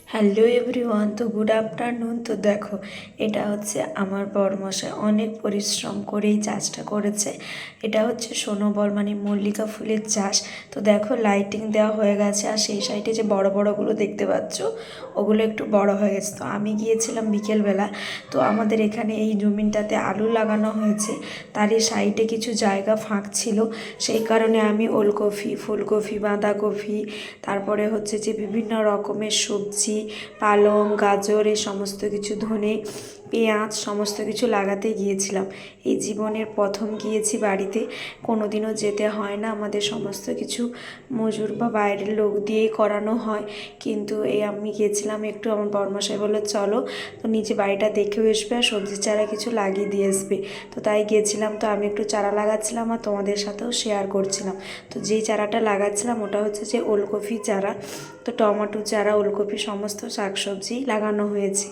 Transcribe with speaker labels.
Speaker 1: Hello everyone, তো good afternoon. তো দেখো, এটা হচ্ছে আমার বরমশাই অনেক পরিশ্রম করে এই চাষটা করেছে। এটা হচ্ছে সোনোবল মানে মল্লিকা ফুলের চাষ। তো দেখো, লাইটিং দেওয়া হয়ে গেছে, আর সেই সাইডে যে বড় বড়গুলো দেখতে পাচ্ছ ওগুলো একটু বড় হয়ে গেছে। তো আমি গিয়েছিলাম বিকেলবেলা। তো আমাদের এখানে এই জমিনটাতে আলু লাগানো হয়েছে, তারই সাইডে কিছু জায়গা ফাঁক ছিল, সেই কারণে আমি ওলকপি, ফুলকপি, বাঁধাকপি, তারপরে হচ্ছে যে বিভিন্ন রকমের সবজি, পালং, গাজর, এই সমস্ত কিছু, ধনে, পেঁয়াজ সমস্ত কিছু লাগাতে গিয়েছিলাম। এই জীবনের প্রথম গিয়েছি বাড়িতে, কোনো দিনও যেতে হয় না, আমাদের সমস্ত কিছু মজুর বা বাইরের লোক দিয়েই করানো হয়। কিন্তু এই আমি গিয়েছিলাম একটু, আমার বরমশাই বললো চলো, তো নিজে বাড়িটা দেখেও আসবে আর সবজির চারা কিছু লাগিয়ে দিয়ে আসবে। তো তাই গিয়েছিলাম। তো আমি একটু চারা লাগাচ্ছিলাম আর তোমাদের সাথেও শেয়ার করছিলাম। তো যেই চারাটা লাগাচ্ছিলাম ওটা হচ্ছে যে ওলকপি চারা। তো টমেটো চারা, ওলকপি সমস্ত শাকসবজি লাগানো হয়েছে।